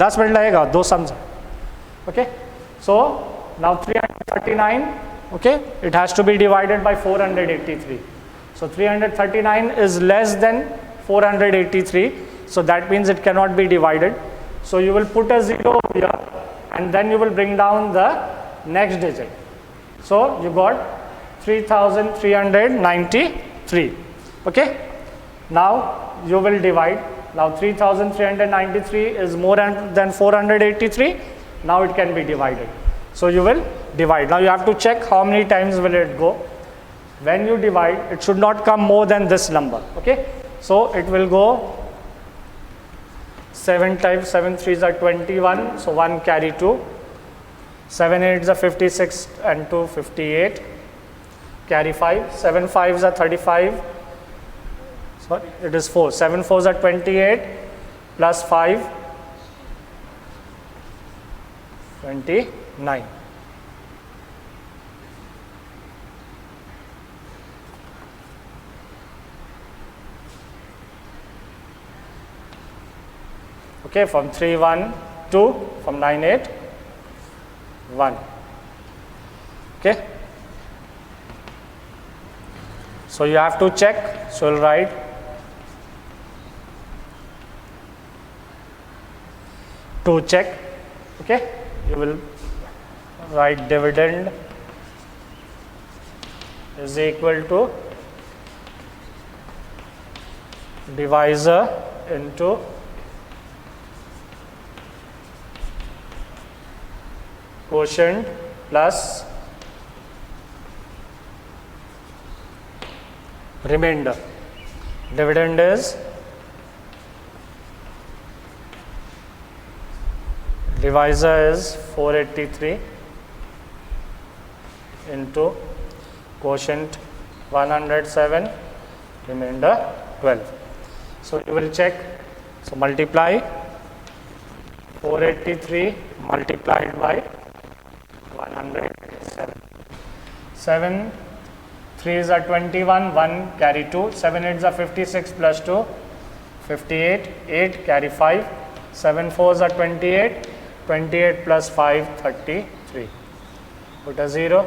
10 minute लगेगा, 2 sums. Okay, so now 339, okay, it has to be divided by 483. So 339 is less than 483, so that means it cannot be divided. So you will put a 0 here and then you will bring down the next digit. So you got 3393. Okay, now you will divide. Now 3393 is more than 483. Now it can be divided. So you will divide. Now you have to check how many times will it go. When you divide, it should not come more than this number. Okay, so it will go 7 times 7 3s are 21. So 1 carry 2. 7 8s are 56 and 2 58. Carry 5. 7 5s are 35. Sorry, it is 4. 7 4s are 28 plus 5. 29. Okay, from 3 1 2, from 9 8 1. Okay, so you have to check. So you'll write to check. Okay, you will write dividend is equal to divisor into quotient plus remainder. Dividend is divisor is 483 into quotient 107, remainder 12. So you will check. So multiply 483 multiplied by 107. 7 3s are 21, 1 carry 2. 7 8s are 56 plus 2, 58. 8 carry 5. 7 4s are 28. 28 plus 5, 33. Put a 0.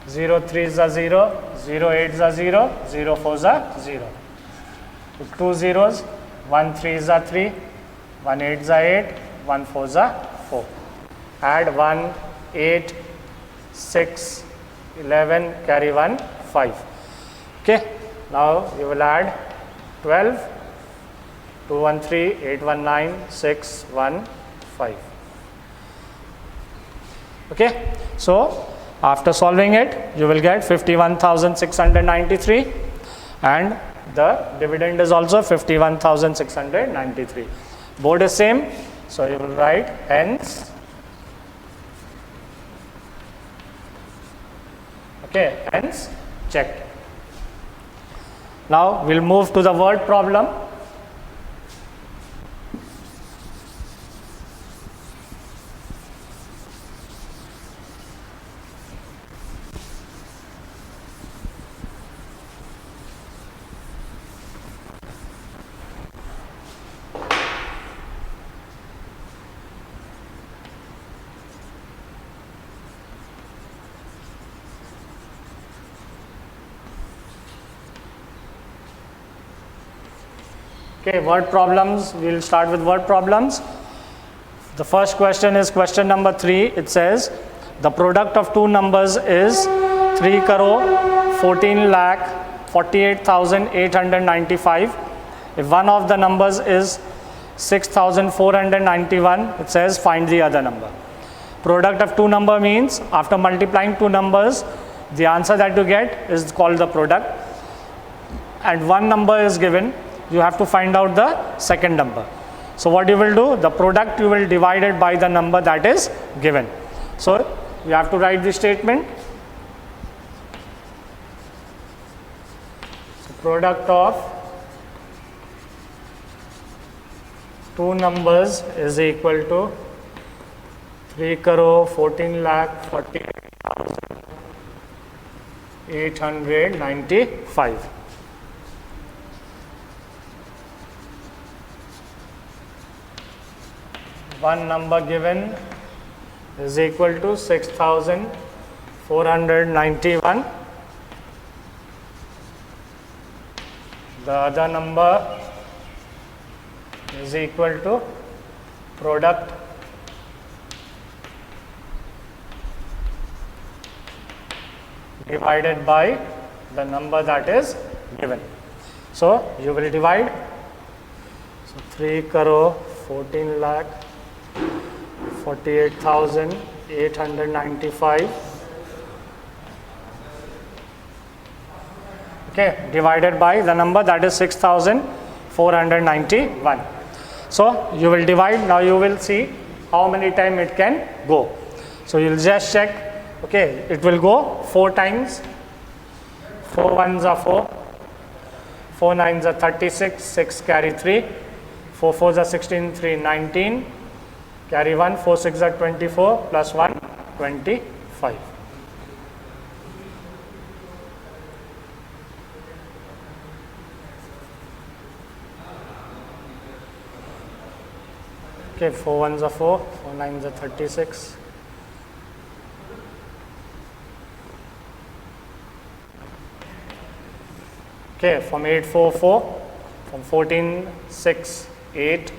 0 3s are 0. 0 8s are 0. 0 4s are 0. Put 2 zeros. 1 3s are 3. 1 8s are 8. 1 4s are 4. Add 1 8 6 11, carry 1 5. Okay, now you will add 12. 2 1 3 8 1 9 6 1 5. Okay, so after solving it, you will get 51,693, and the dividend is also 51,693. Board is same, so you will write hence. Okay, hence checked. Now we'll move to the word problem. Okay, word problems. We'll start with word problems. The first question is question number 3. It says the product of two numbers is 3 crore 14 lakh 48,895. If one of the numbers is 6,491, it says find the other number. Product of two number means after multiplying two numbers, the answer that you get is called the product, and one number is given. You have to find out the second number. So what you will do, the product you will divide it by the number that is given. So you have to write the statement. So product of two numbers is equal to 3 crore 14 lakh 48,895. one number given is equal to 6,491. The other number is equal to product divided by the number that is given. So you will divide. So 3 crore 14 lakh 48,895. Okay, divided by the number that is 6,491. So you will divide. Now you will see how many times it can go. So you will just check. Okay, it will go 4 times. 4 ones are 4. 4 nines are 36. 6 carry 3. 4 fours are 16. 3 19. Carry 1. 4 6 are 24. Plus 1 25. Okay, 4 ones are 4. 4 nines are 36. Okay, from 8 4 4, from 14 6 8,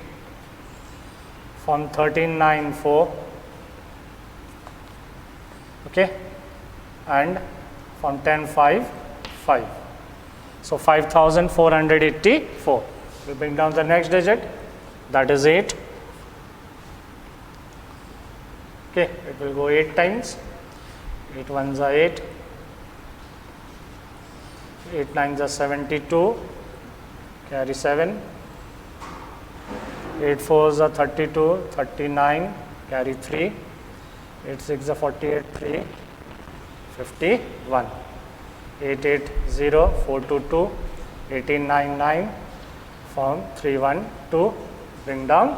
from 13 9 4, okay, and from 10 5 5. So 5,484. We bring down the next digit, that is 8. Okay, it will go 8 times. 8 ones are 8. 8 nines are 72. Carry 7. 8 fours are 32. 39. Carry 3. 8 6 are 48. 3. 51. 8 8 0. 4 2 2. 18 9 9. From 3 1 2. Bring down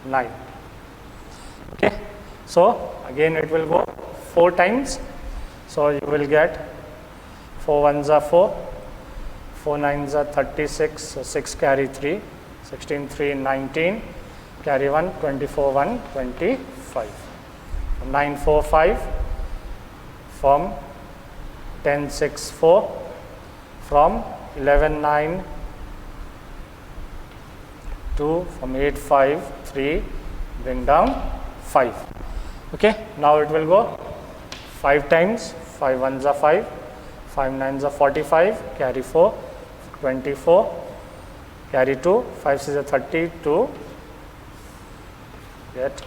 9. Okay. So again it will go 4 times. So you will get 4 ones are 4. 4 nines are 36. So 6 carry 3. 16 3 19. Carry 1 24 1 25. 9 4 5. From 10 6 4. From 11 9 2. From 8 5 3. Bring down 5. Okay, now it will go 5 times. 5 ones are 5. 5 nines are 45. Carry 4. 24. Carry 2. 5 6 are 32. Get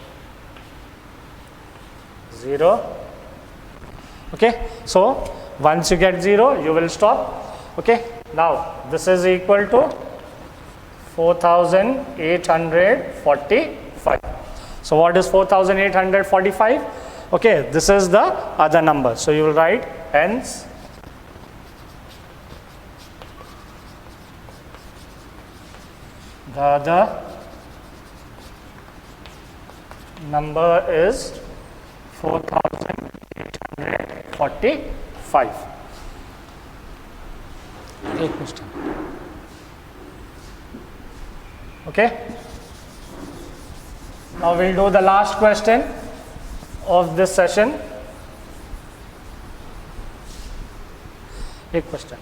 0. Okay, so once you get 0, you will stop. Okay, now this is equal to 4,845. So what is 4,845? Okay, this is the other number. So you will write hence the other number is 4,845. Okay. Now we'll do the last question of this session. A question.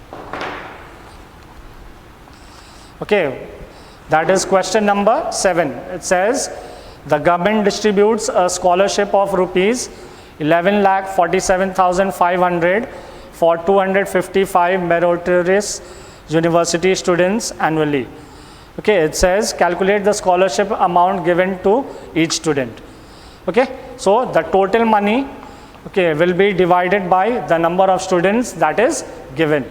Okay, that is question number 7. It says the government distributes a scholarship of rupees 11,47,500 for 255 meritorious university students annually. Okay, it says calculate the scholarship amount given to each student. Okay, so the total money, okay, will be divided by the number of students that is given.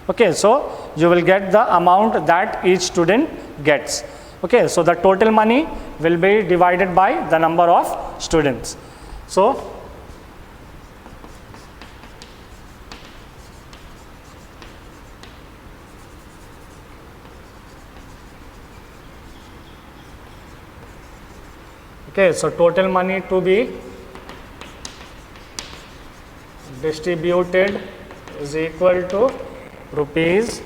Okay, so you will get the amount that each student gets. Okay, so the total money will be divided by the number of students. So okay, so total money to be distributed is equal to rupees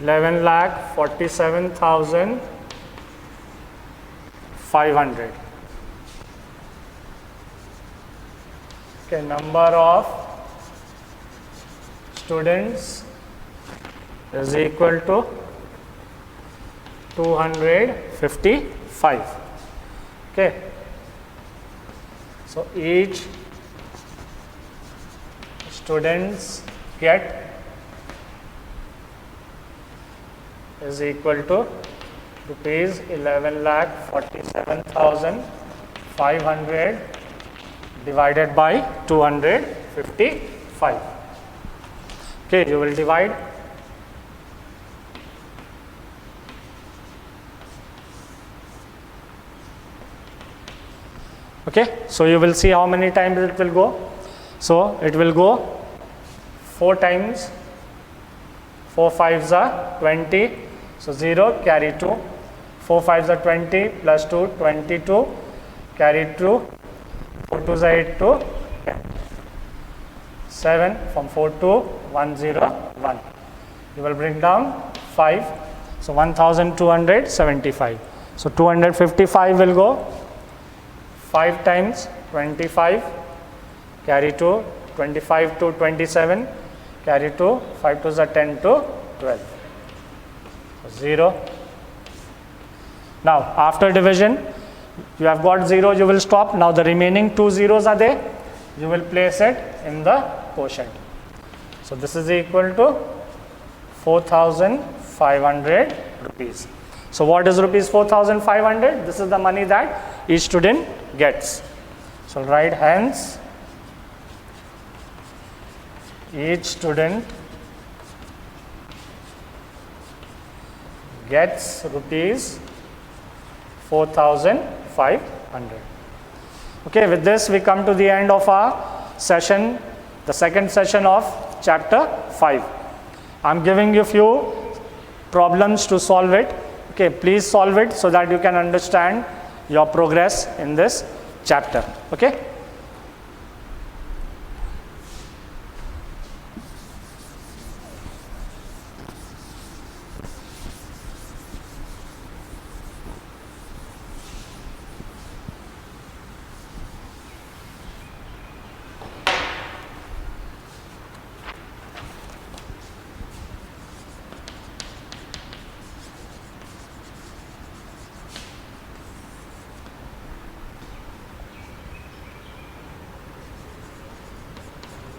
11,47,500. Okay, number of students is equal to 255. Okay, so each students get is equal to rupees 11,47,500 divided by 255. Okay, you will divide. Okay, so you will see how many times it will go. So it will go 4 times. 4 5s are 20. So 0, carry 2. 4 5s are 20 plus 2, 22. Carry 2. 4 2s are 8, 2. 7 from 4 to 101. You will bring down 5. So 1275. So 255 will go 5 times 25. Carry 2. 25 to 27. Carry 2. 5 2s are 10 to 12. So 0. Now after division, you have got 0, you will stop. Now the remaining 2 zeros are there. You will place it in the quotient. So this is equal to 4,500 rupees. So what is rupees 4,500? This is the money that each student gets. So write hence each student gets rupees 4,500. Okay, with this we come to the end of our session, the second session of chapter 5. I am giving you few problems to solve it. Okay, please solve it so that you can understand your progress in this chapter. Okay.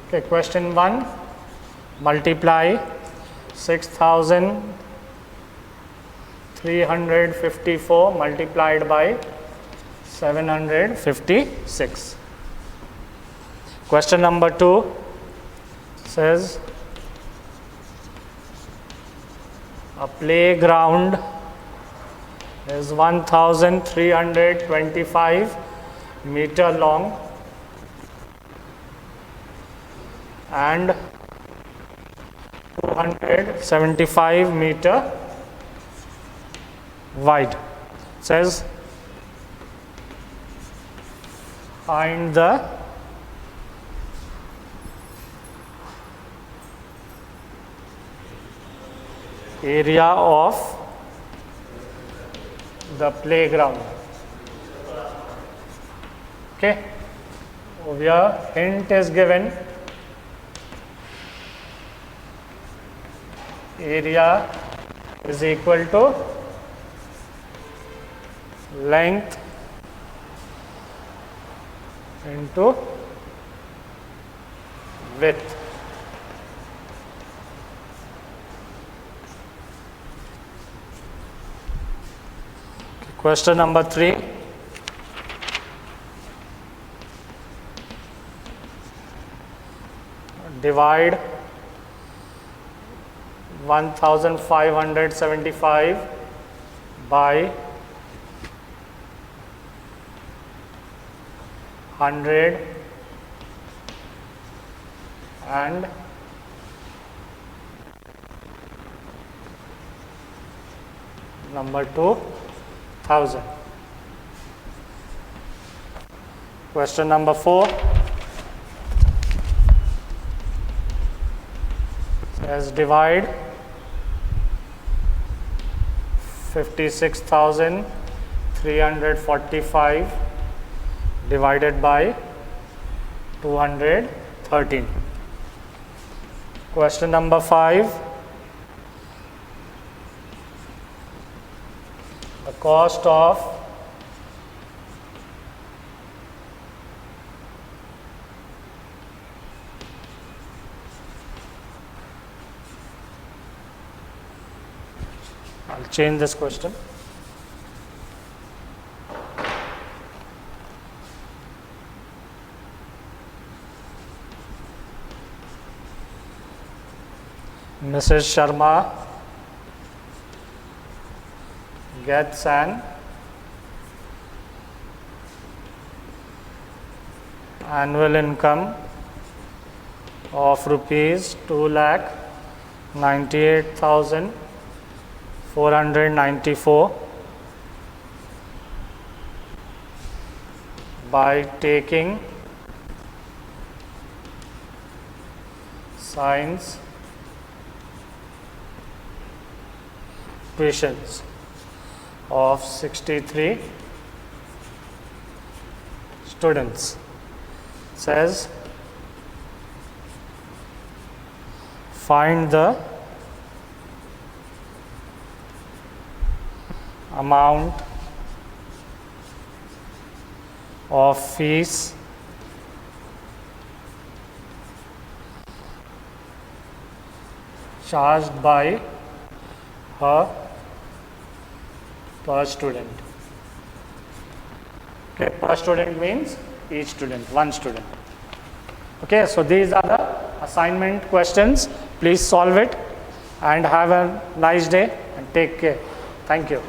Okay, question 1, multiply 6,354 multiplied by 756. Question number 2 says a playground is 1,325 meter long and 275 meter wide. Says find the area of the playground. Okay, over here hint is given. Area is equal to length into width. Question number 3. Divide 1,575 by 100 and number 2,000. Question number 4 says divide 56,345 divided by 213. Question number 5. The cost of I'll change this question. Mrs. Sharma gets an annual income of rupees 2,98,494 by taking science tuitions of 63 students. Says find the amount of fees charged by her per student. Okay, per student means each student, one student. Okay, so these are the assignment questions. Please solve it and have a nice day and take care. Thank you.